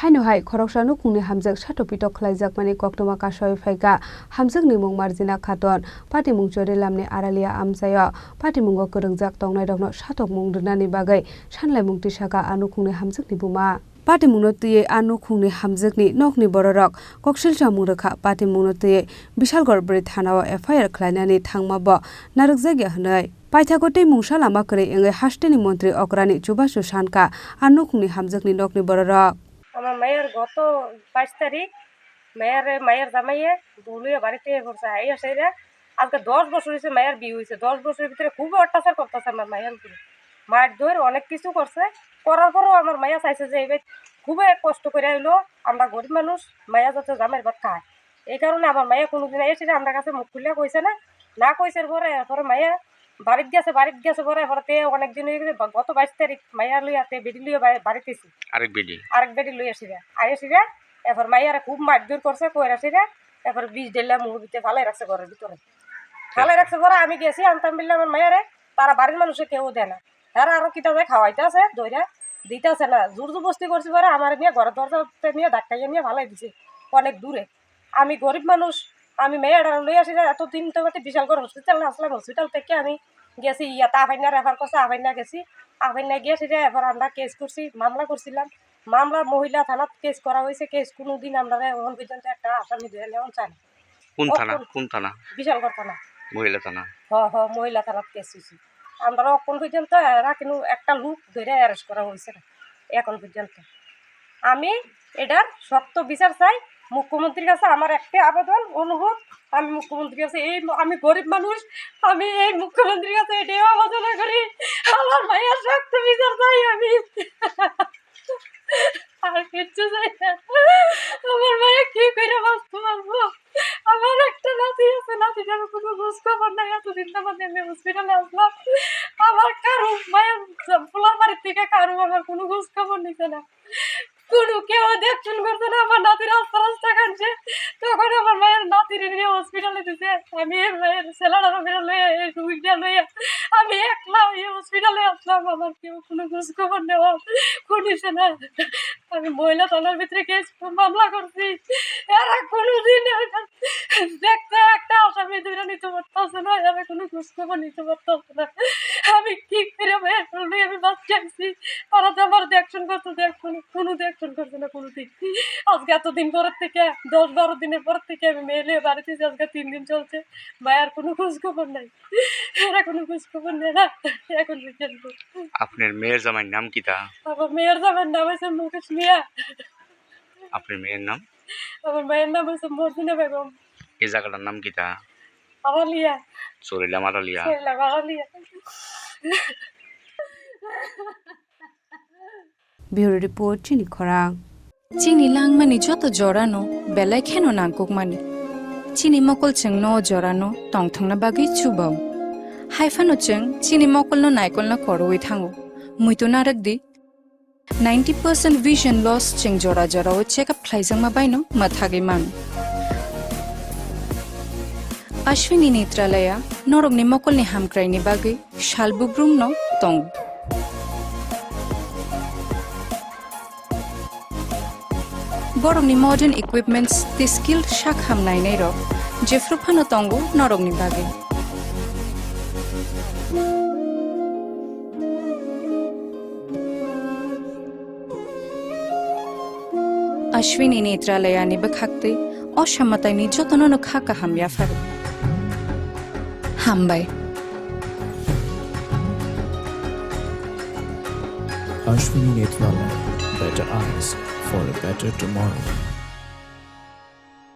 Hainohai Khoroksa Nukhungni Hamjwk Satok Pitok khlaijakmani koktwma Ksaoi Phaikha Hamjwk ni mung marjina khaton patimung chore lamni aralia amjayo patimungo korongjak tongnai rokno Satok mung rwnani bagai sanlaimung tisaka Nukhungni Hamjwk ni buma patimungno tuye Nukhungni Hamjwk ni nokni bororok koksilcha mungrekha patimungno tuye Bishalgor bri thanao FIR khlainani thangmabo narokjagya hnai Phaikha tei mungsa lama kre engai hasteni মন্ত্রী অকরানি চুবাসু সানকা Nukhungni Hamjwk ni nokni bororok আমার মায়ের গত 22 তারিখ মায়ের জামাইয়ে দুলিয়ে বাড়িতে পড়ছে এই আসে আজকে 10 বছর হয়েছে মায়ের বিয়ে হয়েছে 10 বছরের ভিতরে খুব অত্যাচার করতেছে আমার মায়ের উপরে মার ধরে অনেক কিছু করছে করার পরও আমার মায়া চাইছে যে এবার খুবই কষ্ট করে এলো আমরা গরিব মানুষ মায়া যাতে জামাইয়ের ভাত খায় এই কারণে আমার মায়া কোনোদিন এসে আমার কাছে মুখ খুলে কইছে না কইছে পরে মায়া বাড়িতে গেছে পরে হঠাৎ অনেকদিন হয়ে গেছে গত 22 তারিখ মায়া লইয়াতে বেডি লইয়া বাড়িতেছি আরেক বেডি লই আসিরা এরপর মাইয়ারে খুব মারধর করছে কই আসিরা এরপর 20 ডেলা মুখ ভিতরে ফালাই রাখছে ঘরের ভিতরে ফালাই রাখছে পরে আমি গেছি আনতাম বললে আমার মাইয়ারে তারা বাড়ির মানুষে কেউ দেয় না হ্যাঁ আরো কিতাবে খাওয়াইতে আছে দইরা দিতে আছে না জোর জবস্তি করছি পরে আমার নিয়ে ঘরের দরজাতে নিয়ে ধাক্কাইয়া নিয়ে ফালাই দিছে অনেক দূরে আমি গরিব মানুষ আমি মেয়েরা লই আসি এতদিন তো বিশালগড় হসপিটাল আসলাম হসপিটাল থেকে আমি গেছি ইয়াতে আফাইনা রেফার করছে আফাইনা গেছি আফাইনা গিয়ে সেটা এবার আমরা কেস করছি মামলা করছিলাম মামলা মহিলা থানাত কেস করা হয়েছে কেস কোনোদিন আমরা এখন পর্যন্ত একটা আসামি ধরে নেওয়া চাই না কোন থানা বিশালগড় থানা মহিলা থানা মহিলা থানাত কেস হয়েছে আমরা এখন পর্যন্ত এরা কিন্তু একটা লোক ধরে অ্যারেস্ট করা হয়েছে না এখন পর্যন্ত আমি এটার শক্ত বিচার চাই মুখ্যমন্ত্রীর কাছে আমার একটা আবেদন অনুরোধ আমি মুখ্যমন্ত্রীর কাছে আমি গরিব মানুষ আমি এই মুখ্যমন্ত্রীর কাছে এটাই আবেদন করি আমার মায়ের শক্ত বিচার চাই আমি আর কিচ্ছু চাই না আমার মায়ে কি করে বাঁচতে পারবো আমার একটা নাতি আছে নাতিটার কোনো খোঁজ খবর নাই এতদিন তো আমি হসপিটালে আসলাম আমার কারো মায়ের পোলার বাড়ির থেকে কারো আমার কোনো খোঁজ খবর নিছে না কোনো কেউ দেখছেন করছে না আমার নাতির রাস্তা কাটছে তখন আমার মায়ের নাতির নিয়ে হসপিটালে দিছে আমি মায়ের ছেলেরা লইয়া রুগীটা লইয়া আমি একলা এই হসপিটালে আসলাম আমার কেউ কোনো খোঁজ খবর নেওয়া শুনিছে না আমি মহিলা থানার ভিতরে কেস মামলা করছি এরা কোনোদিন দেখতে একটা আসামি ধরে নিতে পারতেছে না এরা কোনো খোঁজ খবর নিতে পারতেছে না আমি কি করে মায়ের আমি বাচ্চাছি তারা তো আমার দেখছেন করতে কোনো দেখছেন করছে না কোনোদিন আজকে এতদিন পরের থেকে 10-12 দিনের পর থেকে আমি মেয়ে নিয়ে বাড়িতে আজকে 3 দিন চলছে মায়ের কোনো খোঁজ খবর নাই এরা কোনো খোঁজ খবর নেই না এখন পর্যন্ত আপনার মেয়ের জামাইয়ের নাম কি তা আমার মেয়ের জামাইয়ের নাম হচ্ছে মুকেশ মিয়া আপনার মেয়ের নাম আমার মায়ের নাম হচ্ছে মর্জিনা বেগম এই জায়গাটার নাম কি তা Araliya Araliya Bureau Report Chini Khorang Chini langmani joto jorano belai kheno nangkukmani Chini mokol cheng no jorano tongthongna bagi chubau Haifano cheng chini mokol no naikol na koroi thango muito narakdi 90% vision loss cheng jora o check up khlaijangma baino mathagi man Ashwini Netralaya norogni mokol ni hamkrai ni bagi shalbubrum no tong Borogni modern equipments the skilled shakham nainai ro jefruphano tongo norogni bagi Ashwini Netralaya ni bakhakte অসামাতাই নি যতন খাকা হামিয়া ফারু হামবাই Ashwini Netralaya, better eyes for a better tomorrow.